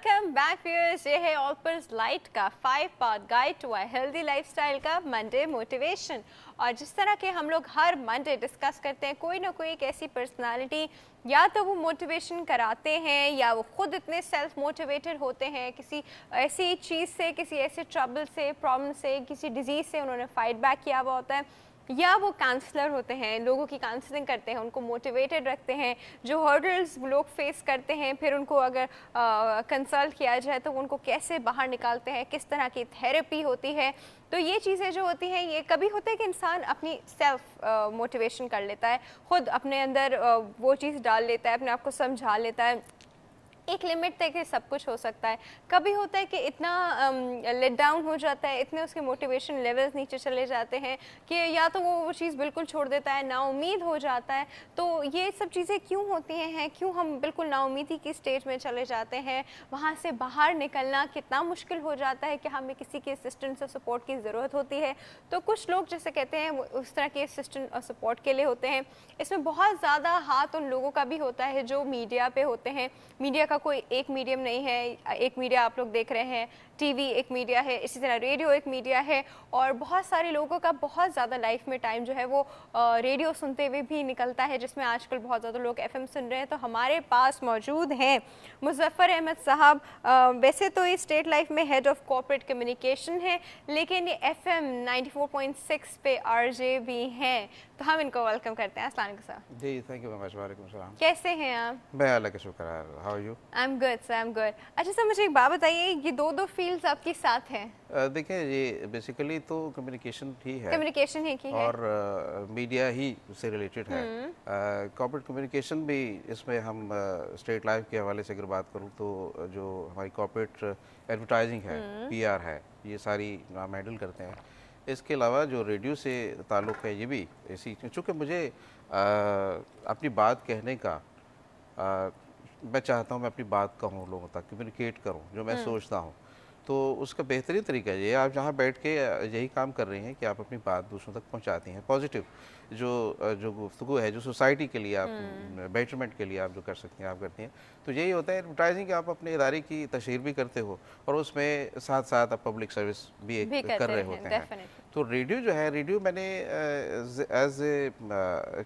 Welcome back viewers. ये है Olpers light का 5 part guide to a healthy lifestyle का मंडे मोटिवेशन। और जिस तरह के हम लोग हर मंडे डिस्कस करते हैं, कोई ना कोई एक ऐसी पर्सनालिटी या तो वो मोटिवेशन कराते हैं या वो खुद इतने सेल्फ मोटिवेटेड होते हैं किसी ऐसी चीज़ से, किसी ऐसे ट्रबल से, प्रॉब्लम से, किसी डिजीज़ से उन्होंने फाइट बैक किया हुआ होता है, या वो काउंसलर होते हैं, लोगों की काउंसलिंग करते हैं, उनको मोटिवेटेड रखते हैं। जो हर्डल्स लोग फेस करते हैं, फिर उनको अगर कंसल्ट किया जाए तो उनको कैसे बाहर निकालते हैं, किस तरह की थेरेपी होती है। तो ये चीज़ें जो होती हैं, ये कभी होता है कि इंसान अपनी सेल्फ मोटिवेशन कर लेता है, खुद अपने अंदर वो चीज़ डाल लेता है, अपने आप को समझा लेता है। एक लिमिट तक के सब कुछ हो सकता है। कभी होता है कि इतना लेट डाउन हो जाता है, इतने उसके मोटिवेशन लेवल्स नीचे चले जाते हैं कि या तो वो चीज़ बिल्कुल छोड़ देता है, नाउम्मीद हो जाता है। तो ये सब चीज़ें क्यों होती हैं, क्यों हम बिल्कुल नाउम्मीदी की स्टेज में चले जाते हैं? वहाँ से बाहर निकलना कितना मुश्किल हो जाता है कि हमें किसी के असिस्टेंस और सपोर्ट की ज़रूरत होती है। तो कुछ लोग जैसे कहते हैं वो उस तरह के असिस्टेंट और सपोर्ट के लिए होते हैं। इसमें बहुत ज़्यादा हाथ उन लोगों का भी होता है जो मीडिया पे होते हैं। मीडिया का कोई एक मीडियम नहीं है, एक मीडिया आप लोग देख रहे हैं, टीवी एक मीडिया है, इसी तरह रेडियो एक मीडिया है। और बहुत सारे लोगों का बहुत ज़्यादा लाइफ में टाइम जो है वो रेडियो सुनते हुए भी निकलता है, जिसमें आजकल बहुत ज़्यादा लोग एफएम सुन रहे हैं। तो हमारे पास मौजूद हैं मुज़फ़्फ़र अहमद साहब। वैसे तो ये स्टेट लाइफ में हेड ऑफ कॉर्पोरेट कम्युनिकेशन है, लेकिन ये एफएम 94.6 पे आरजे भी हैं। तो हम इनको वेलकम करते हैं। अस्सलाम वालेकुम सर। जी, थैंक यू वेरी मच। वालेकुम सलाम। कैसे हैं आप? मैं अल्लाह का शुक्र है। How are you? I am good sir, I am good. अच्छा सर, मुझे एक बात बताइए, ये दो फील्ड्स आपके साथ हैं? देखिए, ये बेसिकली तो कम्युनिकेशन ही है, कम्युनिकेशन ही की है और मीडिया ही से रिलेटेड है। कॉर्पोरेट कम्युनिकेशन भी इसमें हम स्टेट लाइफ के हवाले से अगर बात करूँ तो जो हमारी कॉर्पोरेट एडवर्टाइजिंग है, पीआर है, ये सारी हम हैंडल करते हैं। इसके अलावा जो रेडियो से ताल्लुक़ है, ये भी ऐसी, चूँकि मुझे अपनी बात कहने का मैं चाहता हूँ मैं अपनी बात कहूँ, लोगों तक कम्युनिकेट करूँ जो मैं सोचता हूँ। तो उसका बेहतरीन तरीका ये, आप जहाँ बैठ के यही काम कर रहे हैं कि आप अपनी बात दूसरों तक पहुँचाती हैं। पॉजिटिव जो गुफ्तगू है, जो सोसाइटी के लिए आप बेटरमेंट के लिए आप जो कर सकती हैं, आप करती हैं। तो यही होता है एडवर्टाइजिंग कि आप अपने इदारे की तशहीर भी करते हो और उसमें साथ साथ आप पब्लिक सर्विस भी कर रहे होते हैं। तो रेडियो जो है, रेडियो मैंने एज ए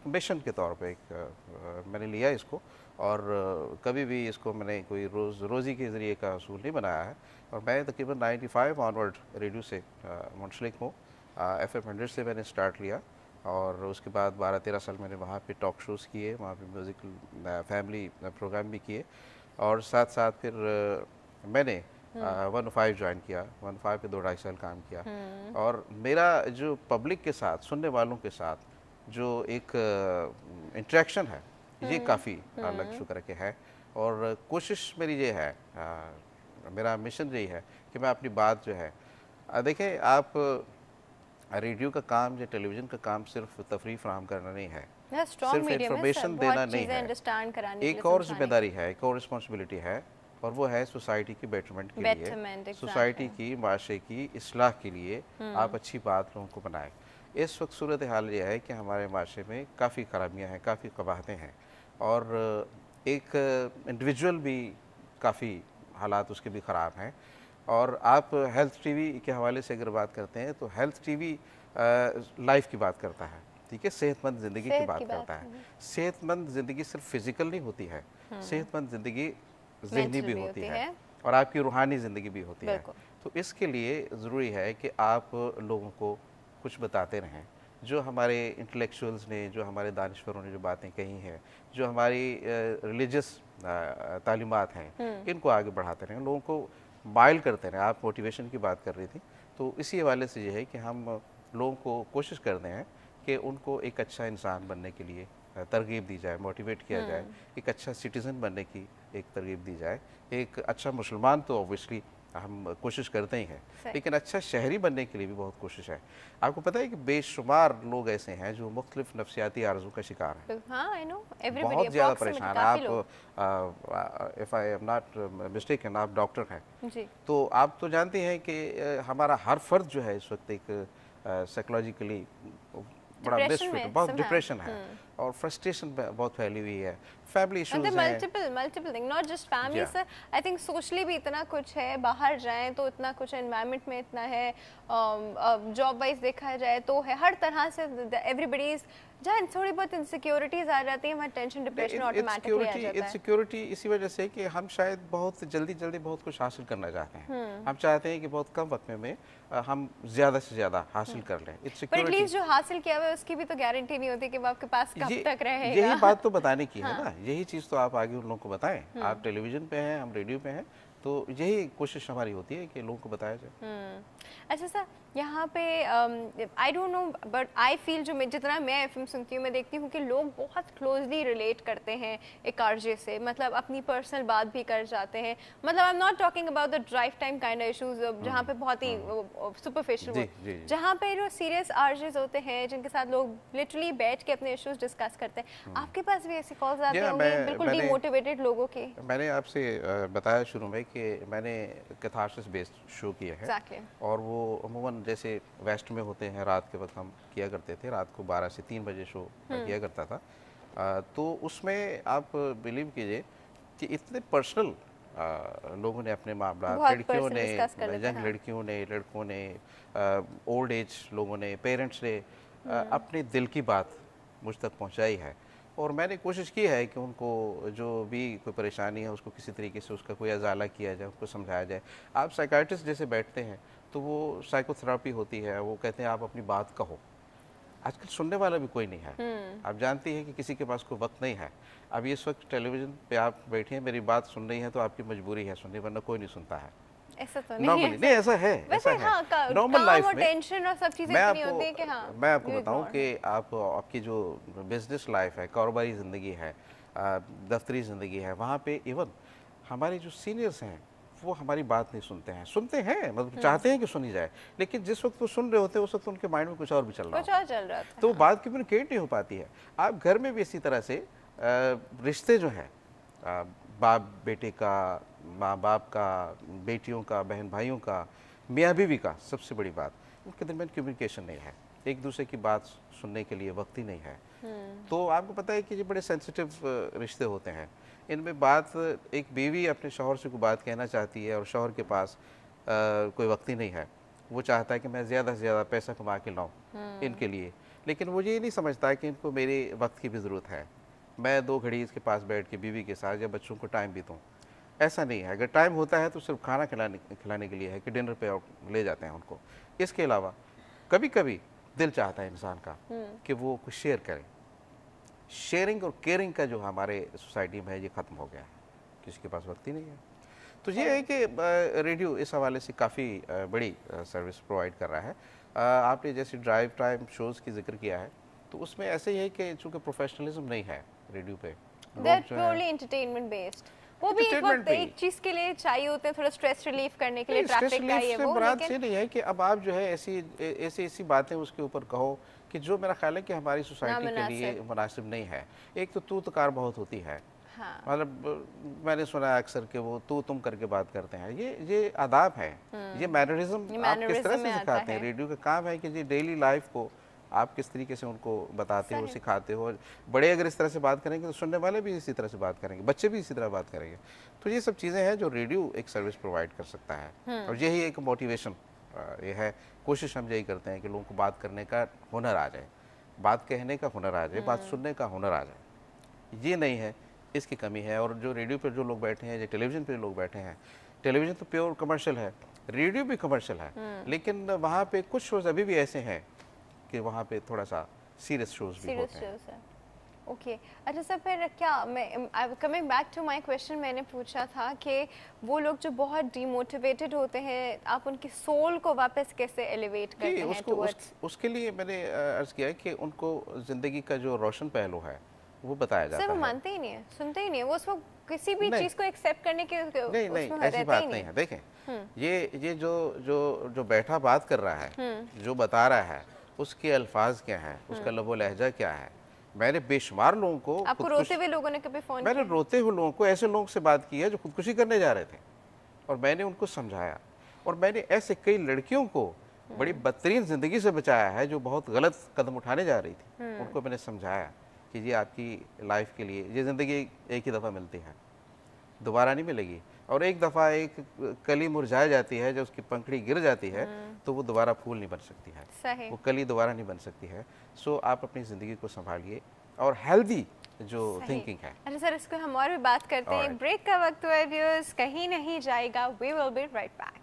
मिशन के तौर पर मैंने लिया इसको, और कभी भी इसको मैंने कोई रोज़ी के ज़रिए का असूल नहीं बनाया है। और मैं तकरीबन 95 ऑनवर्ड रेडियो से मुंसलिक हूँ। FM 100 से मैंने स्टार्ट लिया, और उसके बाद 12-13 साल मैंने वहाँ पे टॉक शोज़ किए, वहाँ पे म्यूज़िकल फैमिली प्रोग्राम भी किए, और साथ साथ फिर मैंने 105 ज्वाइन किया। 105 पे 2-2.5 साल काम किया। और मेरा जो पब्लिक के साथ, सुनने वालों के साथ जो एक इंटरेक्शन है, ये काफ़ी अल्लाह का शुक्र के है। और कोशिश मेरी ये है, मेरा मिशन यही है कि मैं अपनी बात जो है, देखें आप, रेडियो का काम या टेलीविज़न का काम सिर्फ तफरीह फराहम करना नहीं है, सिर्फ इंफॉर्मेशन देना नहीं है। एक और जिम्मेदारी है, एक और रिस्पॉन्सिबिलिटी है, और वो है सोसाइटी की बेटरमेंट के लिए, सोसाइटी की, माशरे की इस्लाह के लिए आप अच्छी बात लोगों को बनाएं। इस वक्त सूरत हाल ये है कि हमारे माशरे में काफ़ी खराबियाँ हैं, काफ़ी कबाहतें हैं, और एक इंडिविजुअल भी काफ़ी हालात उसके भी ख़राब हैं। और आप हेल्थ टीवी के हवाले से अगर बात करते हैं तो हेल्थ टीवी लाइफ की बात करता है, ठीक है, सेहतमंद ज़िंदगी की बात करता है। सेहतमंद ज़िंदगी सिर्फ फिज़िकल नहीं होती है, सेहतमंद ज़िंदगी ज़हनी भी होती है, और आपकी रूहानी ज़िंदगी भी होती है। तो इसके लिए ज़रूरी है कि आप लोगों को कुछ बताते रहें। जो हमारे इंटेलेक्चुअल्स ने, जो हमारे दानिश्वरों ने जो बातें कही हैं, जो हमारी रिलीजियस तालीमात हैं, इनको आगे बढ़ाते रहें, लोगों को माइल करते रहें। आप मोटिवेशन की बात कर रही थी, तो इसी हवाले से ये है कि हम लोगों को कोशिश करते हैं कि उनको एक अच्छा इंसान बनने के लिए तरगीब दी जाए, मोटिवेट किया जाए, एक अच्छा सिटीज़न बनने की एक तरगीब दी जाए। एक अच्छा मुसलमान तो ऑब्वियसली हम कोशिश करते ही हैं, लेकिन अच्छा शहरी बनने के लिए भी बहुत कोशिश है। आपको पता है कि बेशुमार लोग ऐसे हैं जो मुख्तलिफ नफ्सियाती आरज़ू का शिकार हैं, बहुत ज़्यादा परेशान। आप, if I am not mistaken, आप डॉक्टर हैं, तो आप तो जानते हैं कि हमारा हर फर्द जो है इस वक्त एक साइकोलॉजिकली बड़ा बहुत डिप्रेशन है। और फ्रस्ट्रेशन बहुत फैली हुई है, फैमिली इश्यूज हैं, multiple thing, not just family sir, I think socially भी इतना कुछ है, बाहर जाएं तो इतना कुछ एनवायरनमेंट में इतना है, जॉब वाइज देखा जाए तो है, हर तरह से एवरीबडी इज, जहाँ थोड़ी बहुत इनसिक्योरिटीज आ जाती है वहाँ टेंशन डिप्रेशन ऑटोमेटिकली आ जाता है। इनसिक्योरिटी इसी वजह से कि हम शायद बहुत जल्दी बहुत कुछ हासिल करना चाहते हैं, हम चाहते हैं कि बहुत कम वक्त में हम ज्यादा से ज्यादा हासिल कर लें। पर एटलीस्ट जो हासिल किया हुआ है उसकी भी तो गारंटी नहीं होती कि वो आपके पास कब तक रहेगा। यही बात तो बताने की है ना, यही चीज तो आप आगे उन लोगों को बताएं। आप टेलीविजन पे हैं, हम रेडियो पे हैं, तो यही कोशिश हमारी होती है कि लोगों को बताया जाए। अच्छा सर, यहाँ पे I don't know but I feel, जो मैं जितना मैं एफएम सुनती हूँ, मैं देखती हूँ कि लोग बहुत क्लोजली रिलेट करते हैं एक आरजे से, मतलब अपनी पर्सनल बात भी कर जाते हैं, मतलब I am not talking about the drive time kind of issues जहाँ पे बहुत ही सुपरफिशियल, जहाँ पे जो सीरियस आरजेस होते हैं जिनके साथ लोग लिटरली बैठ के अपने इश्यूज डिस्कस करते हैं। आपके पास भी ऐसी कॉल्स आती होंगी बिल्कुल डिमोटिवेटेड लोगों की? मैंने आपसे बताया शुरू में कि मैंने कैथारसिस बेस्ड शो किया है, और वो अमूमन जैसे वेस्ट में होते हैं, रात के वक्त हम किया करते थे, रात को 12 से 3 बजे शो किया करता था। तो उसमें आप बिलीव कीजिए कि इतने पर्सनल लोगों ने अपने मामला, लड़कियों ने, यंग लड़कियों ने, लड़कों ने, ओल्ड एज लोगों ने, पेरेंट्स ने अपने दिल की बात मुझ तक पहुंचाई है, और मैंने कोशिश की है कि उनको जो भी कोई परेशानी है उसको किसी तरीके से उसका कोई अजाला किया जाए, उसको समझाया जाए। आप साइकाइट्रिस्ट जैसे बैठते हैं तो वो साइकोथेरेपी होती है, वो कहते हैं आप अपनी बात कहो। आजकल सुनने वाला भी कोई नहीं है, आप जानती हैं कि किसी के पास कोई वक्त नहीं है। अब इस वक्त टेलीविजन पे आप बैठे हैं, मेरी बात सुन रही हैं तो आपकी मजबूरी है सुननी, वरना कोई नहीं सुनता है। ऐसा तो नहीं नॉर्मली नहीं, ऐसा है, ऐसा है नॉर्मल लाइफ में। टेंशन और सब चीजें इतनी होती है कि हाँ, मैं आपको बताऊं कि आपकी जो बिजनेस लाइफ है, कारोबारी ज़िंदगी है, दफ्तरी ज़िंदगी है, वहाँ पे इवन हमारे जो सीनियर्स हैं वो हमारी बात नहीं सुनते हैं, सुनते हैं मतलब चाहते हैं कि सुनी जाए, लेकिन जिस वक्त वो सुन रहे होते हैं उस वक्त उनके माइंड में कुछ और भी चल रहा है, तो बात कम्युनिकेट नहीं हो पाती है। आप घर में भी इसी तरह से रिश्ते जो हैं, बाप बेटे का, माँ बाप का, बेटियों का, बहन भाइयों का, मियाँ बीवी का, सबसे बड़ी बात उनके दरमियान कम्युनिकेशन नहीं है, एक दूसरे की बात सुनने के लिए वक्त ही नहीं है। तो आपको पता है कि ये बड़े सेंसिटिव रिश्ते होते हैं, इनमें बात, एक बीवी अपने शौहर से कोई बात कहना चाहती है और शौहर के पास कोई वक्त ही नहीं है, वो चाहता है कि मैं ज़्यादा से ज़्यादा पैसा कमा के लाऊं इनके लिए, लेकिन वो ये नहीं समझता कि इनको मेरे वक्त की भी ज़रूरत है, मैं 2 घड़ी इसके पास बैठ के बीवी के साथ या बच्चों को टाइम भी दूँ। ऐसा नहीं है, अगर टाइम होता है तो सिर्फ खाना खिलाने के लिए है कि डिनर पे ले जाते हैं उनको। इसके अलावा कभी कभी दिल चाहता है इंसान का कि वो कुछ शेयर करे। शेयरिंग और केयरिंग का जो हमारे सोसाइटी में है ये ख़त्म हो गया है, किसी के पास वक्त ही नहीं है। तो ये है कि रेडियो इस हवाले से काफ़ी बड़ी सर्विस प्रोवाइड कर रहा है। आपने जैसे ड्राइव टाइम शोज़ की जिक्र किया है, तो उसमें ऐसे ही है कि चूँकि प्रोफेशनलिज्म नहीं है रेडियो पे, एंटरटेनमेंट बेस्ड, वो भी एक वक्त एक चीज के लिए चाहिए होते हैं, थोड़ा स्ट्रेस रिलीफ करने के लिए, ट्रैफिक का ये वो, बात से नहीं है कि अब आप जो है ऐसी बातें उसके ऊपर कहो कि जो मेरा ख्याल है कि हमारी सोसाइटी के लिए मुनासिब नहीं है। एक तो तू तकार बहुत होती है, मतलब मैंने सुना है अक्सर कि वो तू तुम करके बात करते हैं, ये आदाब है, ये मैनरिज्म आप किस तरह से सिखाते हैं। रेडियो का काम है कि ये डेली लाइफ को आप किस तरीके से उनको बताते हो, सिखाते हो। बड़े अगर इस तरह से बात करेंगे तो सुनने वाले भी इसी तरह से बात करेंगे, बच्चे भी इसी तरह बात करेंगे। तो ये सब चीज़ें हैं जो रेडियो एक सर्विस प्रोवाइड कर सकता है, और यही एक मोटिवेशन ये है। कोशिश हम यही करते हैं कि लोगों को बात करने का हुनर आ जाए, बात कहने का हुनर आ जाए, बात सुनने का हुनर आ जाए। ये नहीं है, इसकी कमी है। और जो रेडियो पर जो लोग बैठे हैं, जो टेलीविज़न पर लोग बैठे हैं, टेलीविज़न तो प्योर कमर्शियल है, रेडियो भी कमर्शियल है, लेकिन वहाँ पे कुछ शोज़ अभी भी ऐसे हैं कि वहाँ पे थोड़ा सा सीरियस शोज़ भी होते हैं। ओके अच्छा सर, फिर क्या मैं coming back to my question, मैंने पूछा था कि वो लोग जो बहुत डिमोटिवेटेड होते हैं, आप उनकी सोल को वापस कैसे एलिवेट करते हैं टुवर्ड्स? उसके लिए मैंने अर्ज किया है कि उनको ज़िंदगी का जो रोशन पहलू है वो बताया जाता है। सर वो मानते ही नहीं है, सुनते ही नहीं है, वो उसको किसी भी चीज़ को एक्सेप्ट करने के नहीं ऐसी बात नहीं है। देखें, ये जो बैठा बात कर रहा है, जो बता रहा है, उसके अल्फाज क्या हैं, उसका लबो लहजा क्या है। मैंने बेशुमार लोगों को, आपको रोते हुए लोगों ने कभी फोन, मैंने रोते हुए लोगों को, ऐसे लोगों से बात की है जो खुदकुशी करने जा रहे थे, और मैंने उनको समझाया। और मैंने ऐसे कई लड़कियों को बड़ी बदतरीन जिंदगी से बचाया है जो बहुत गलत कदम उठाने जा रही थी, उनको मैंने समझाया कि ये आपकी लाइफ के लिए, ये ज़िंदगी एक ही दफ़ा मिलती है, दोबारा नहीं मिलेगी। और एक दफ़ा एक कली मुरझा जाती है, जब उसकी पंखड़ी गिर जाती है तो वो दोबारा फूल नहीं बन सकती है, सही। वो कली दोबारा नहीं बन सकती है। सो आप अपनी ज़िंदगी को संभालिए और हेल्दी जो थिंकिंग है। अच्छा सर, इसको हम और भी बात करते हैं। ब्रेक का वक्त हुआ है व्यूअर्स, कहीं नहीं जाएगा, we will be right back.